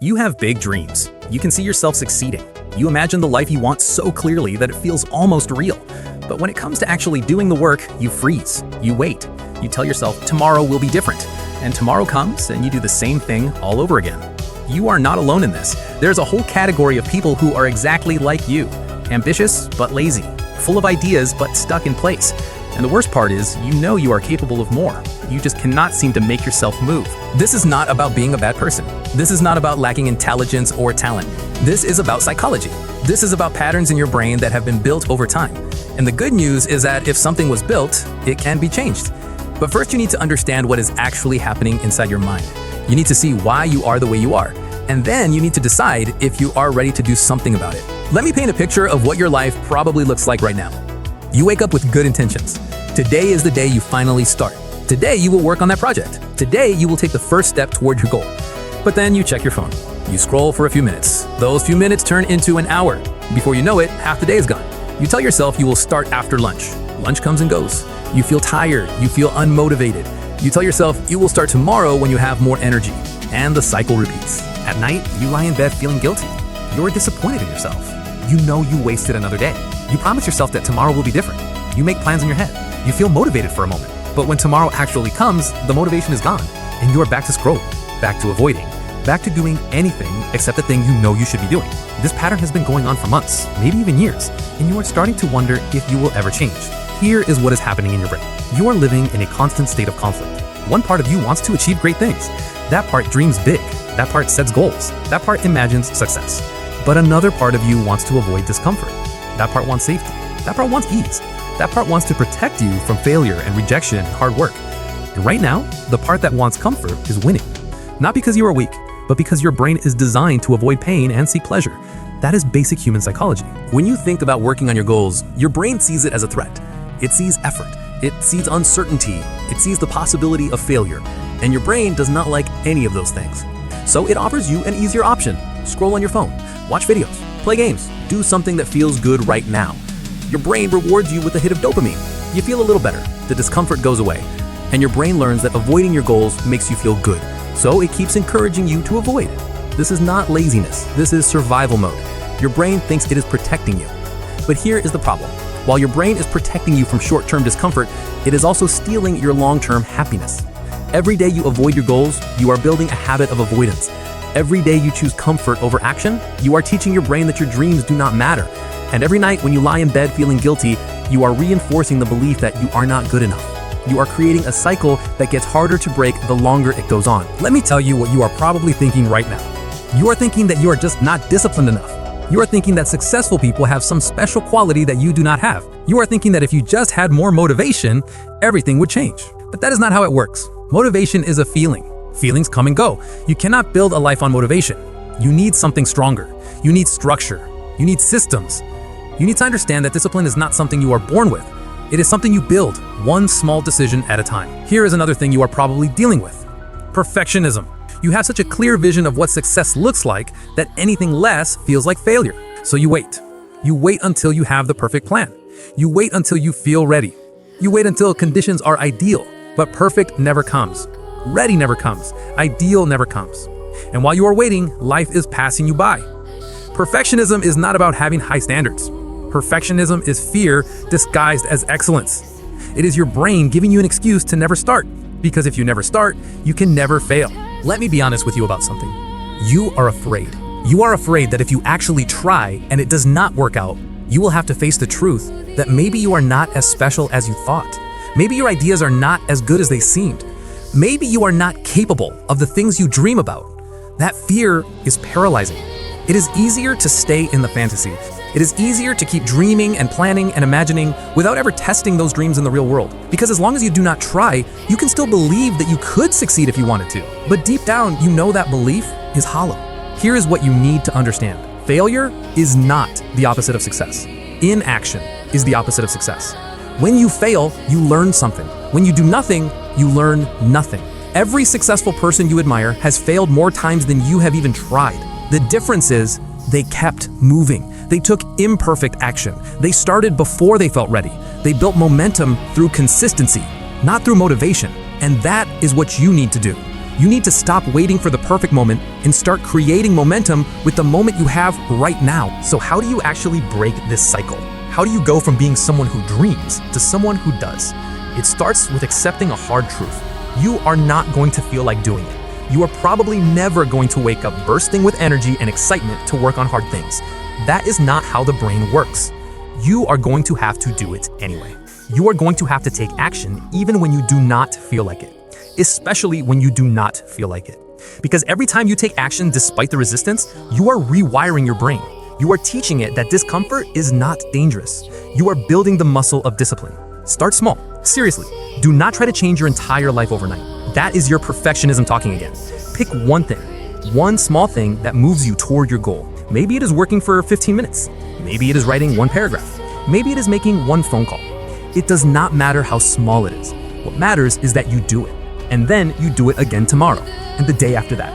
You have big dreams. You can see yourself succeeding. You imagine the life you want so clearly that it feels almost real. But when it comes to actually doing the work, you freeze. You wait. You tell yourself tomorrow will be different. And tomorrow comes and you do the same thing all over again. You are not alone in this. There's a whole category of people who are exactly like you. Ambitious but lazy. Full of ideas but stuck in place. And the worst part is, you know you are capable of more. You just cannot seem to make yourself move. This is not about being a bad person. This is not about lacking intelligence or talent. This is about psychology. This is about patterns in your brain that have been built over time. And the good news is that if something was built, it can be changed. But first you need to understand what is actually happening inside your mind. You need to see why you are the way you are. And then you need to decide if you are ready to do something about it. Let me paint a picture of what your life probably looks like right now. You wake up with good intentions. Today is the day you finally start. Today you will work on that project. Today you will take the first step toward your goal. But then you check your phone. You scroll for a few minutes. Those few minutes turn into an hour. Before you know it, half the day is gone. You tell yourself you will start after lunch. Lunch comes and goes. You feel tired. You feel unmotivated. You tell yourself you will start tomorrow when you have more energy. And the cycle repeats. At night, you lie in bed feeling guilty. You're disappointed in yourself. You know you wasted another day. You promise yourself that tomorrow will be different. You make plans in your head. You feel motivated for a moment. But when tomorrow actually comes, the motivation is gone. And you are back to scrolling, back to avoiding, back to doing anything except the thing you know you should be doing. This pattern has been going on for months, maybe even years, and you are starting to wonder if you will ever change. Here is what is happening in your brain. You are living in a constant state of conflict. One part of you wants to achieve great things. That part dreams big. That part sets goals. That part imagines success. But another part of you wants to avoid discomfort. That part wants safety. That part wants ease. That part wants to protect you from failure and rejection and hard work. And right now, the part that wants comfort is winning. Not because you are weak, but because your brain is designed to avoid pain and seek pleasure. That is basic human psychology. When you think about working on your goals, your brain sees it as a threat. It sees effort. It sees uncertainty. It sees the possibility of failure. And your brain does not like any of those things. So it offers you an easier option. Scroll on your phone, watch videos, play games, do something that feels good right now. Your brain rewards you with a hit of dopamine. You feel a little better, the discomfort goes away, and your brain learns that avoiding your goals makes you feel good. So it keeps encouraging you to avoid. This is not laziness, this is survival mode. Your brain thinks it is protecting you. But here is the problem. While your brain is protecting you from short-term discomfort, it is also stealing your long-term happiness. Every day you avoid your goals, you are building a habit of avoidance. Every day you choose comfort over action, you are teaching your brain that your dreams do not matter. And every night when you lie in bed feeling guilty, you are reinforcing the belief that you are not good enough. You are creating a cycle that gets harder to break the longer it goes on. Let me tell you what you are probably thinking right now. You are thinking that you are just not disciplined enough. You are thinking that successful people have some special quality that you do not have. You are thinking that if you just had more motivation, everything would change. But that is not how it works. Motivation is a feeling. Feelings come and go. You cannot build a life on motivation. You need something stronger. You need structure. You need systems. You need to understand that discipline is not something you are born with. It is something you build, one small decision at a time. Here is another thing you are probably dealing with. Perfectionism. You have such a clear vision of what success looks like that anything less feels like failure. So you wait. You wait until you have the perfect plan. You wait until you feel ready. You wait until conditions are ideal, but perfect never comes. Ready never comes. Ideal never comes. And while you are waiting, life is passing you by. Perfectionism is not about having high standards. Perfectionism is fear disguised as excellence. It is your brain giving you an excuse to never start. Because if you never start, you can never fail. Let me be honest with you about something. You are afraid. You are afraid that if you actually try and it does not work out, you will have to face the truth that maybe you are not as special as you thought. Maybe your ideas are not as good as they seemed. Maybe you are not capable of the things you dream about. That fear is paralyzing. It is easier to stay in the fantasy. It is easier to keep dreaming and planning and imagining without ever testing those dreams in the real world. Because as long as you do not try, you can still believe that you could succeed if you wanted to. But deep down, you know that belief is hollow. Here is what you need to understand. Failure is not the opposite of success. Inaction is the opposite of success. When you fail, you learn something. When you do nothing, you learn nothing. Every successful person you admire has failed more times than you have even tried. The difference is they kept moving. They took imperfect action. They started before they felt ready. They built momentum through consistency, not through motivation. And that is what you need to do. You need to stop waiting for the perfect moment and start creating momentum with the moment you have right now. So how do you actually break this cycle? How do you go from being someone who dreams to someone who does? It starts with accepting a hard truth. You are not going to feel like doing it. You are probably never going to wake up bursting with energy and excitement to work on hard things. That is not how the brain works. You are going to have to do it anyway. You are going to have to take action even when you do not feel like it, especially when you do not feel like it. Because every time you take action despite the resistance, you are rewiring your brain. You are teaching it that discomfort is not dangerous. You are building the muscle of discipline. Start small. Seriously, do not try to change your entire life overnight. That is your perfectionism talking again. Pick one thing, one small thing that moves you toward your goal. Maybe it is working for 15 minutes. Maybe it is writing one paragraph. Maybe it is making one phone call. It does not matter how small it is. What matters is that you do it. And then you do it again tomorrow and the day after that.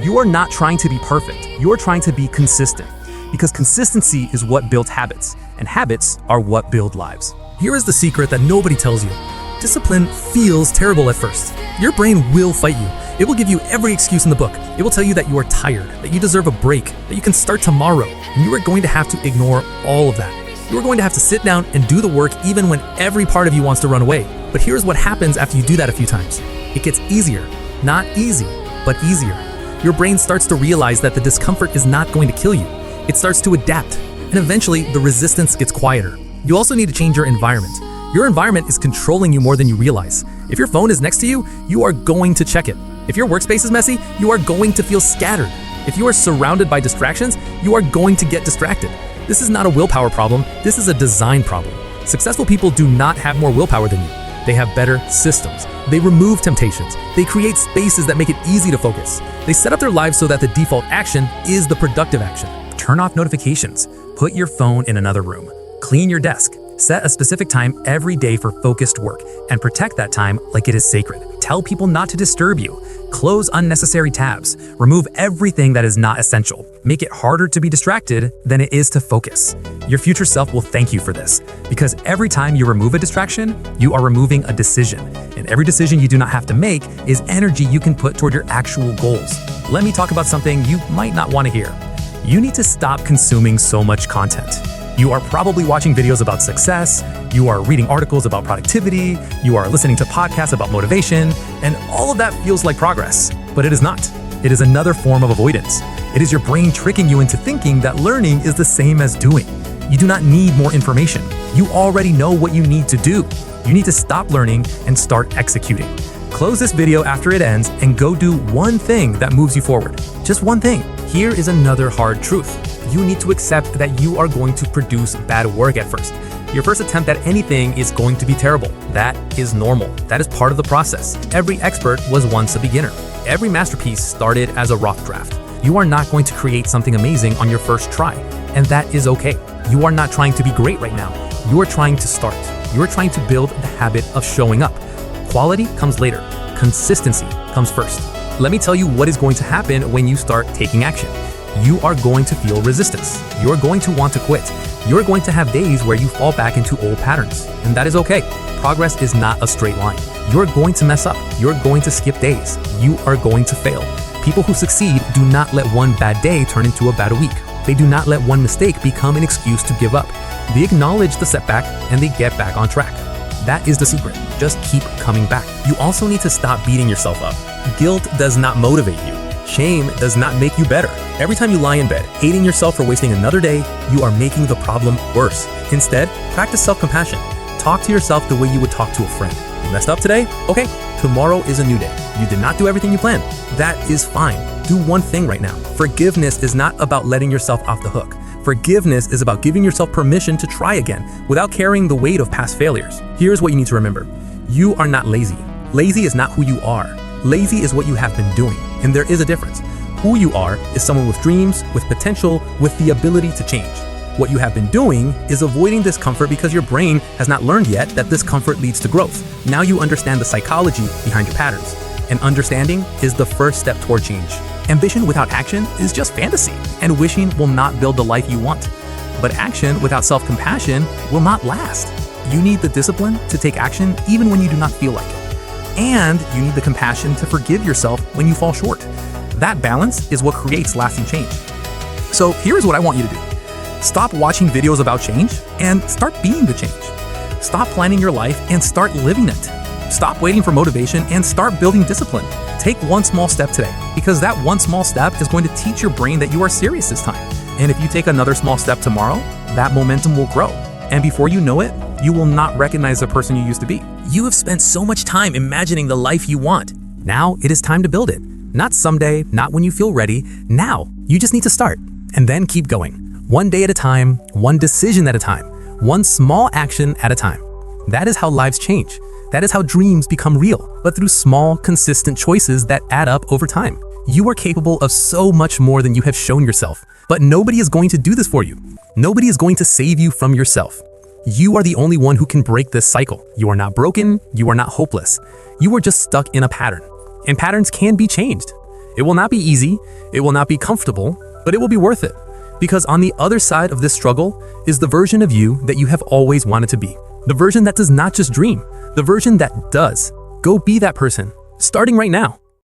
You are not trying to be perfect. You are trying to be consistent. Because consistency is what builds habits, and habits are what build lives. Here is the secret that nobody tells you. Discipline feels terrible at first. Your brain will fight you. It will give you every excuse in the book. It will tell you that you are tired, that you deserve a break, that you can start tomorrow, and you are going to have to ignore all of that. You are going to have to sit down and do the work even when every part of you wants to run away. But here's what happens after you do that a few times. It gets easier. Not easy, but easier. Your brain starts to realize that the discomfort is not going to kill you. It starts to adapt, and eventually the resistance gets quieter. You also need to change your environment. Your environment is controlling you more than you realize. If your phone is next to you, you are going to check it. If your workspace is messy, you are going to feel scattered. If you are surrounded by distractions, you are going to get distracted. This is not a willpower problem, this is a design problem. Successful people do not have more willpower than you. They have better systems. They remove temptations. They create spaces that make it easy to focus. They set up their lives so that the default action is the productive action. Turn off notifications. Put your phone in another room. Clean your desk. Set a specific time every day for focused work and protect that time like it is sacred. Tell people not to disturb you. Close unnecessary tabs. Remove everything that is not essential. Make it harder to be distracted than it is to focus. Your future self will thank you for this, because every time you remove a distraction, you are removing a decision. And every decision you do not have to make is energy you can put toward your actual goals. Let me talk about something you might not want to hear. You need to stop consuming so much content. You are probably watching videos about success, you are reading articles about productivity, you are listening to podcasts about motivation, and all of that feels like progress. But it is not. It is another form of avoidance. It is your brain tricking you into thinking that learning is the same as doing. You do not need more information. You already know what you need to do. You need to stop learning and start executing. Close this video after it ends and go do one thing that moves you forward. Just one thing. Here is another hard truth. You need to accept that you are going to produce bad work at first. Your first attempt at anything is going to be terrible. That is normal. That is part of the process. Every expert was once a beginner. Every masterpiece started as a rough draft. You are not going to create something amazing on your first try, and that is okay. You are not trying to be great right now. You are trying to start. You are trying to build the habit of showing up. Quality comes later. Consistency comes first. Let me tell you what is going to happen when you start taking action. You are going to feel resistance. You are going to want to quit. You are going to have days where you fall back into old patterns, and that is okay. Progress is not a straight line. You're going to mess up. You're going to skip days. You are going to fail. People who succeed do not let one bad day turn into a bad week. They do not let one mistake become an excuse to give up. They acknowledge the setback and they get back on track. That is the secret. Just keep coming back. You also need to stop beating yourself up. Guilt does not motivate you. Shame does not make you better. Every time you lie in bed, hating yourself for wasting another day, you are making the problem worse. Instead, practice self-compassion. Talk to yourself the way you would talk to a friend. You messed up today? Okay, tomorrow is a new day. You did not do everything you planned. That is fine. Do one thing right now. Forgiveness is not about letting yourself off the hook. Forgiveness is about giving yourself permission to try again without carrying the weight of past failures. Here's what you need to remember. You are not lazy. Lazy is not who you are. Lazy is what you have been doing, and there is a difference. Who you are is someone with dreams, with potential, with the ability to change. What you have been doing is avoiding discomfort because your brain has not learned yet that discomfort leads to growth. Now you understand the psychology behind your patterns, and understanding is the first step toward change. Ambition without action is just fantasy, and wishing will not build the life you want. But action without self-compassion will not last. You need the discipline to take action even when you do not feel like it. and you need the compassion to forgive yourself when you fall short. That balance is what creates lasting change. So here's what I want you to do. Stop watching videos about change and start being the change. Stop planning your life and start living it. Stop waiting for motivation and start building discipline. Take one small step today, because that one small step is going to teach your brain that you are serious this time. And if you take another small step tomorrow, that momentum will grow. And before you know it, you will not recognize the person you used to be. You have spent so much time imagining the life you want. Now it is time to build it. Not someday, not when you feel ready. Now, you just need to start and then keep going. One day at a time, one decision at a time, one small action at a time. That is how lives change. That is how dreams become real, but through small, consistent choices that add up over time. You are capable of so much more than you have shown yourself, but nobody is going to do this for you. Nobody is going to save you from yourself. You are the only one who can break this cycle. You are not broken, you are not hopeless. You are just stuck in a pattern. And patterns can be changed. It will not be easy, it will not be comfortable, but it will be worth it. Because on the other side of this struggle is the version of you that you have always wanted to be. The version that does not just dream, the version that does. Go be that person, starting right now.